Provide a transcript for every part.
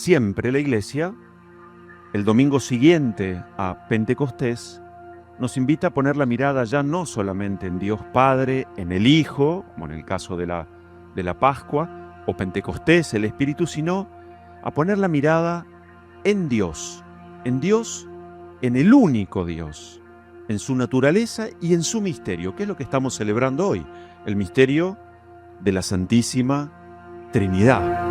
siempre la Iglesia, el domingo siguiente a Pentecostés, nos invita a poner la mirada ya no solamente en Dios Padre, en el Hijo, como en el caso de la Pascua, o Pentecostés, el Espíritu, sino a poner la mirada en Dios, en el único Dios, en su naturaleza y en su misterio, que es lo que estamos celebrando hoy, el misterio de la Santísima Trinidad.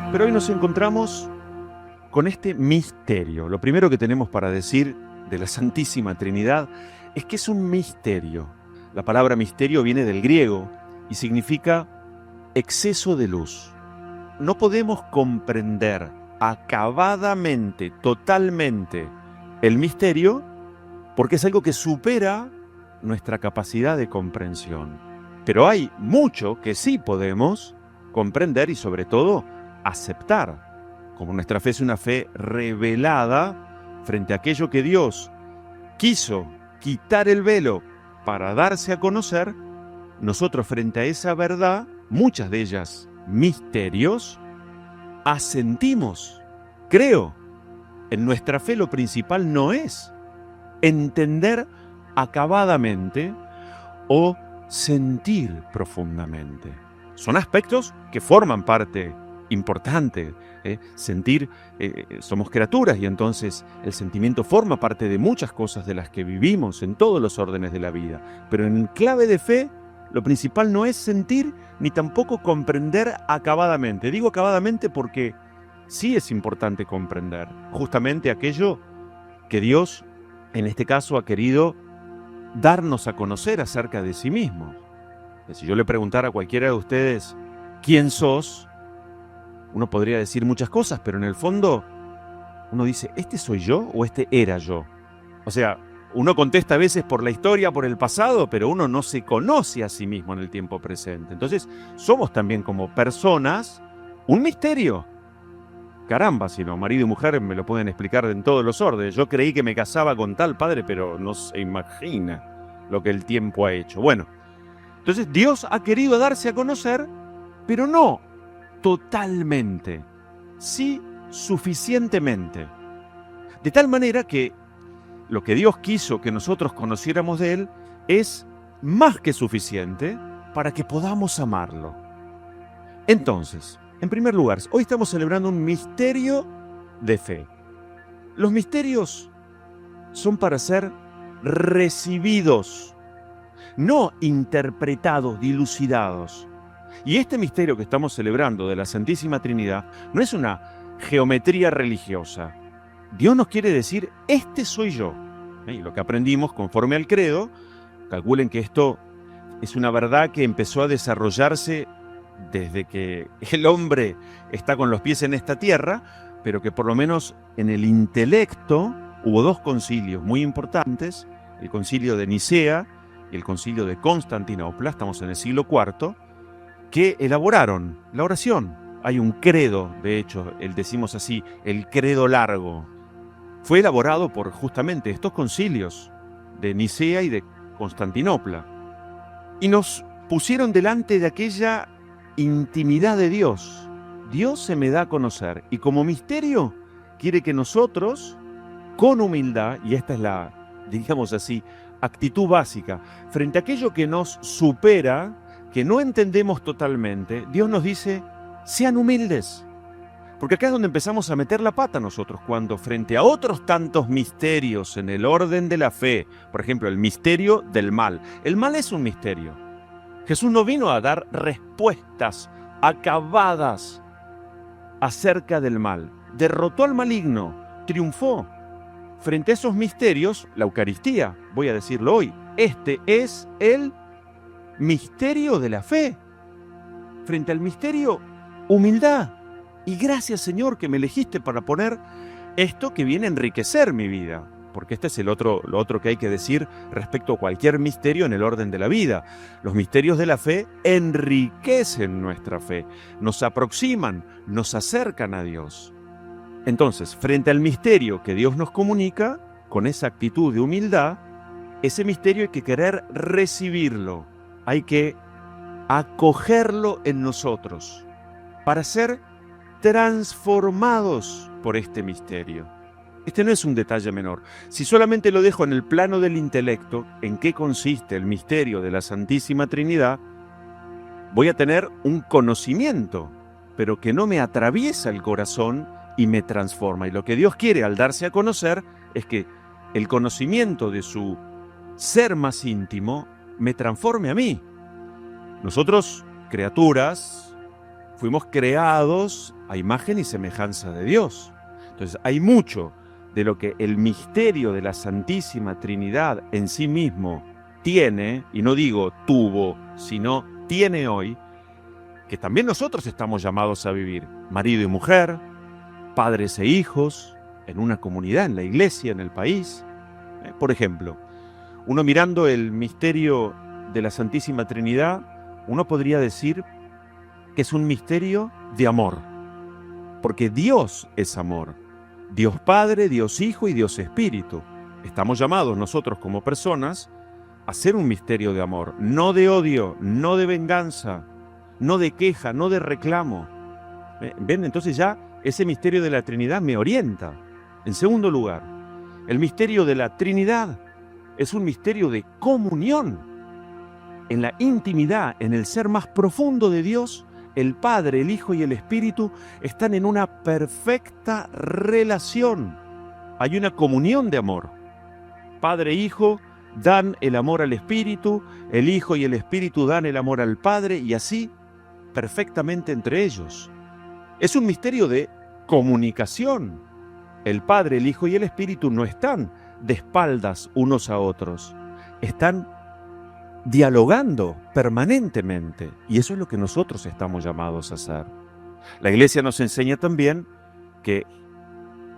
Pero hoy nos encontramos con este misterio. Lo primero que tenemos para decir de la Santísima Trinidad es que es un misterio. La palabra misterio viene del griego y significa exceso de luz. No podemos comprender acabadamente, totalmente, el misterio porque es algo que supera nuestra capacidad de comprensión. Pero hay mucho que sí podemos comprender y sobre todo aceptar. Como nuestra fe es una fe revelada frente a aquello que Dios quiso quitar el velo para darse a conocer, nosotros frente a esa verdad, muchas de ellas misterios, asentimos. Creo, en nuestra fe lo principal no es entender acabadamente o sentir profundamente. Son aspectos que forman parte importante. Sentir, somos criaturas y entonces el sentimiento forma parte de muchas cosas de las que vivimos en todos los órdenes de la vida. Pero en clave de fe, lo principal no es sentir ni tampoco comprender acabadamente. Digo acabadamente porque sí es importante comprender justamente aquello que Dios, en este caso, ha querido darnos a conocer acerca de sí mismo. Si yo le preguntara a cualquiera de ustedes, ¿quién sos?, uno podría decir muchas cosas, pero en el fondo uno dice, ¿este soy yo o este era yo? O sea, uno contesta a veces por la historia, por el pasado, pero uno no se conoce a sí mismo en el tiempo presente. Entonces, somos también como personas un misterio. Caramba, si no, marido y mujer me lo pueden explicar en todos los órdenes. Yo creí que me casaba con tal padre, pero no se imagina lo que el tiempo ha hecho. Bueno, entonces Dios ha querido darse a conocer, pero no totalmente, sí suficientemente. De tal manera que lo que Dios quiso que nosotros conociéramos de Él es más que suficiente para que podamos amarlo. Entonces, en primer lugar, hoy estamos celebrando un misterio de fe. Los misterios son para ser recibidos, no interpretados, dilucidados. Y este misterio que estamos celebrando de la Santísima Trinidad no es una geometría religiosa. Dios nos quiere decir, este soy yo. Y lo que aprendimos conforme al credo, calculen que esto es una verdad que empezó a desarrollarse desde que el hombre está con los pies en esta tierra, pero que por lo menos en el intelecto hubo dos concilios muy importantes, el concilio de Nicea y el concilio de Constantinopla, estamos en el siglo IV, que elaboraron la oración. Hay un credo, de hecho, decimos así, el credo largo. Fue elaborado por justamente estos concilios de Nicea y de Constantinopla. Y nos pusieron delante de aquella intimidad de Dios. Dios se me da a conocer y como misterio quiere que nosotros, con humildad, y esta es la, digamos así, actitud básica, frente a aquello que nos supera, que no entendemos totalmente, Dios nos dice, sean humildes. Porque acá es donde empezamos a meter la pata nosotros, cuando frente a otros tantos misterios en el orden de la fe, por ejemplo, el misterio del mal. El mal es un misterio. Jesús no vino a dar respuestas acabadas acerca del mal. Derrotó al maligno, triunfó. Frente a esos misterios, la Eucaristía, voy a decirlo hoy, este es el misterio de la fe. Frente al misterio, humildad. Y gracias, Señor, que me elegiste para poner esto que viene a enriquecer mi vida. Porque este es lo otro que hay que decir respecto a cualquier misterio en el orden de la vida. Los misterios de la fe enriquecen nuestra fe, nos aproximan, nos acercan a Dios. Entonces, frente al misterio que Dios nos comunica, con esa actitud de humildad, ese misterio hay que querer recibirlo, hay que acogerlo en nosotros para ser transformados por este misterio. Este no es un detalle menor. Si solamente lo dejo en el plano del intelecto, en qué consiste el misterio de la Santísima Trinidad, voy a tener un conocimiento, pero que no me atraviesa el corazón y me transforma. Y lo que Dios quiere al darse a conocer es que el conocimiento de su ser más íntimo me transforme a mí. Nosotros, criaturas, fuimos creados a imagen y semejanza de Dios. Entonces hay mucho de lo que el misterio de la Santísima Trinidad en sí mismo tiene, y no digo tuvo, sino tiene hoy, que también nosotros estamos llamados a vivir, marido y mujer, padres e hijos, en una comunidad, en la iglesia, en el país. Por ejemplo, uno mirando el misterio de la Santísima Trinidad, uno podría decir que es un misterio de amor, porque Dios es amor. Dios Padre, Dios Hijo y Dios Espíritu. Estamos llamados nosotros como personas a hacer un misterio de amor, no de odio, no de venganza, no de queja, no de reclamo. ¿Ven? Entonces ya ese misterio de la Trinidad me orienta. En segundo lugar, el misterio de la Trinidad es un misterio de comunión. En la intimidad, en el ser más profundo de Dios, el Padre, el Hijo y el Espíritu están en una perfecta relación. Hay una comunión de amor. Padre e Hijo dan el amor al Espíritu, el Hijo y el Espíritu dan el amor al Padre, y así perfectamente entre ellos. Es un misterio de comunicación. El Padre, el Hijo y el Espíritu no están de espaldas unos a otros. Están dialogando permanentemente, y eso es lo que nosotros estamos llamados a hacer. La Iglesia nos enseña también que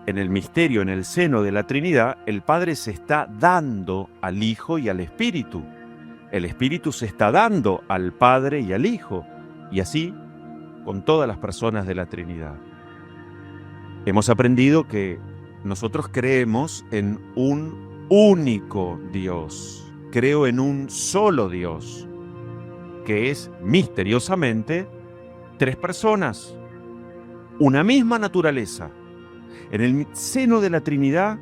en el misterio, en el seno de la Trinidad, el Padre se está dando al Hijo y al Espíritu. El Espíritu se está dando al Padre y al Hijo, y así con todas las personas de la Trinidad. Hemos aprendido que nosotros creemos en un único Dios. Creo en un solo Dios, que es misteriosamente tres personas, una misma naturaleza. En el seno de la Trinidad,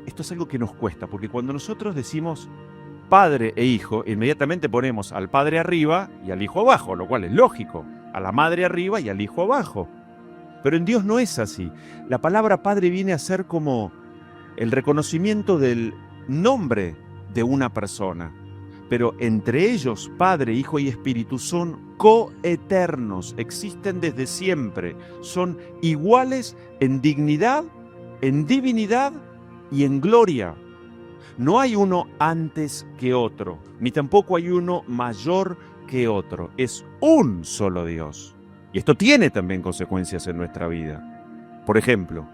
esto es algo que nos cuesta, porque cuando nosotros decimos Padre e Hijo, inmediatamente ponemos al Padre arriba y al Hijo abajo, lo cual es lógico, a la Madre arriba y al Hijo abajo. Pero en Dios no es así. La palabra Padre viene a ser como el reconocimiento del nombre de una persona, pero entre ellos, Padre, Hijo y Espíritu, son coeternos, existen desde siempre, son iguales en dignidad, en divinidad y en gloria. No hay uno antes que otro, ni tampoco hay uno mayor que otro, es un solo Dios. Y esto tiene también consecuencias en nuestra vida. Por ejemplo,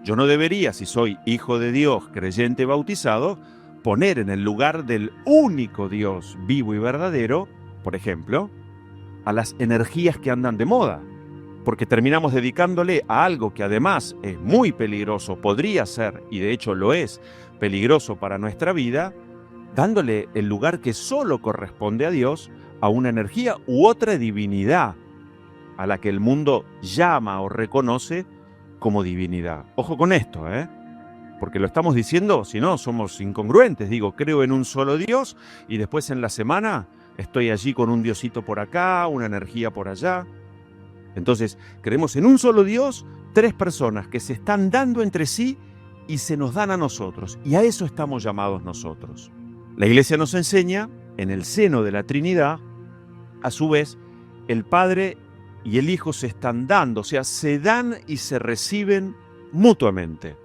yo no debería, si soy hijo de Dios, creyente bautizado, poner en el lugar del único Dios vivo y verdadero, por ejemplo, a las energías que andan de moda, porque terminamos dedicándole a algo que además es muy peligroso, podría ser, y de hecho lo es, peligroso para nuestra vida, dándole el lugar que solo corresponde a Dios, a una energía u otra divinidad, a la que el mundo llama o reconoce como divinidad. Ojo con esto, porque lo estamos diciendo, si no, somos incongruentes. Digo, creo en un solo Dios y después en la semana estoy allí con un diosito por acá, una energía por allá. Entonces, creemos en un solo Dios, tres personas que se están dando entre sí y se nos dan a nosotros. Y a eso estamos llamados nosotros. La Iglesia nos enseña, en el seno de la Trinidad, a su vez, el Padre y el Hijo se están dando, o sea, se dan y se reciben mutuamente.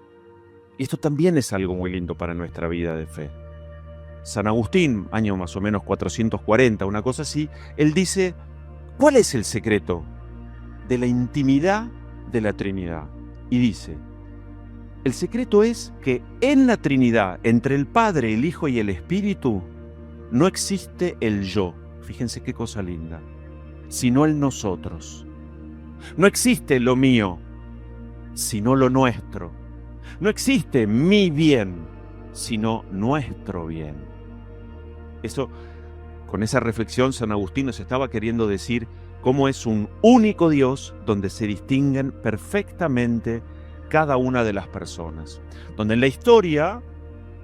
Y esto también es algo muy lindo para nuestra vida de fe. San Agustín, año más o menos 440, una cosa así, él dice, ¿cuál es el secreto de la intimidad de la Trinidad? Y dice, el secreto es que en la Trinidad, entre el Padre, el Hijo y el Espíritu, no existe el yo, fíjense qué cosa linda, sino el nosotros. No existe lo mío, sino lo nuestro. No existe mi bien, sino nuestro bien. Eso, con esa reflexión, San Agustín nos estaba queriendo decir cómo es un único Dios donde se distinguen perfectamente cada una de las personas. Donde en la historia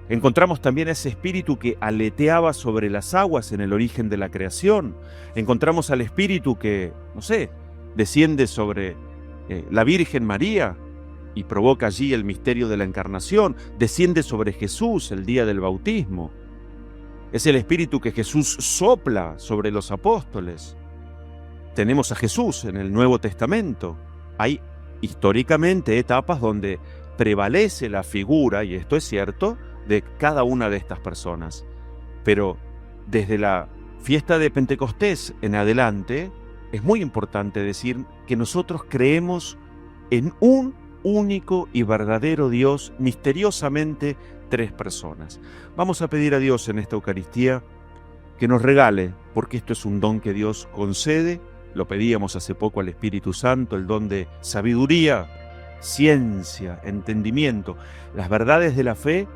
encontramos también ese espíritu que aleteaba sobre las aguas en el origen de la creación. Encontramos al espíritu que, desciende sobre la Virgen María y provoca allí el misterio de la encarnación. Desciende sobre Jesús el día del bautismo. Es el espíritu que Jesús sopla sobre los apóstoles. Tenemos a Jesús en el Nuevo Testamento. Hay históricamente etapas donde prevalece la figura, y esto es cierto, de cada una de estas personas. Pero desde la fiesta de Pentecostés en adelante, es muy importante decir que nosotros creemos en un único y verdadero Dios, misteriosamente tres personas. Vamos a pedir a Dios en esta Eucaristía que nos regale, porque esto es un don que Dios concede. Lo pedíamos hace poco al Espíritu Santo, el don de sabiduría, ciencia, entendimiento. Las verdades de la fe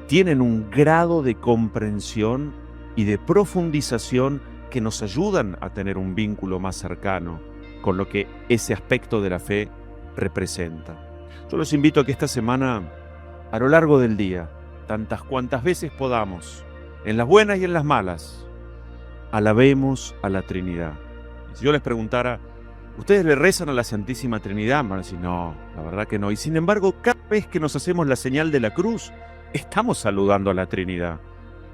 tienen un grado de comprensión y de profundización que nos ayudan a tener un vínculo más cercano con lo que ese aspecto de la fe representa. Yo los invito a que esta semana, a lo largo del día, tantas cuantas veces podamos, en las buenas y en las malas, alabemos a la Trinidad. Si yo les preguntara, ¿ustedes le rezan a la Santísima Trinidad? Me van a decir, no, la verdad que no. Y sin embargo, cada vez que nos hacemos la señal de la cruz, estamos saludando a la Trinidad.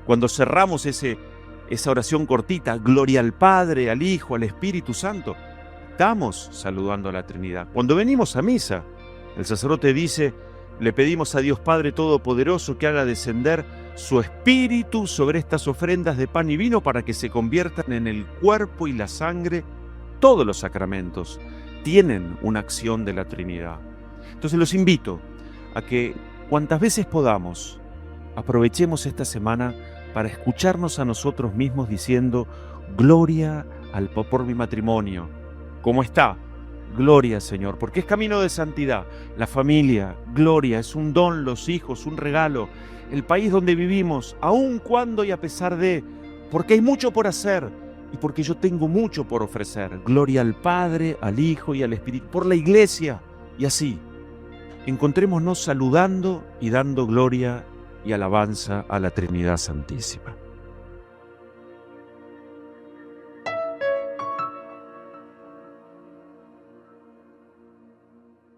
Cuando cerramos esa oración cortita, gloria al Padre, al Hijo, al Espíritu Santo, estamos saludando a la Trinidad. Cuando venimos a misa, el sacerdote dice, le pedimos a Dios Padre Todopoderoso que haga descender su Espíritu sobre estas ofrendas de pan y vino para que se conviertan en el cuerpo y la sangre. Todos los sacramentos tienen una acción de la Trinidad. Entonces los invito a que cuantas veces podamos, aprovechemos esta semana para escucharnos a nosotros mismos diciendo, gloria por mi matrimonio. ¿Cómo está? Gloria, Señor, porque es camino de santidad. La familia, gloria, es un don, los hijos, un regalo. El país donde vivimos, aun cuando y a pesar de, porque hay mucho por hacer y porque yo tengo mucho por ofrecer. Gloria al Padre, al Hijo y al Espíritu, por la Iglesia. Y así, encontrémonos saludando y dando gloria y alabanza a la Trinidad Santísima.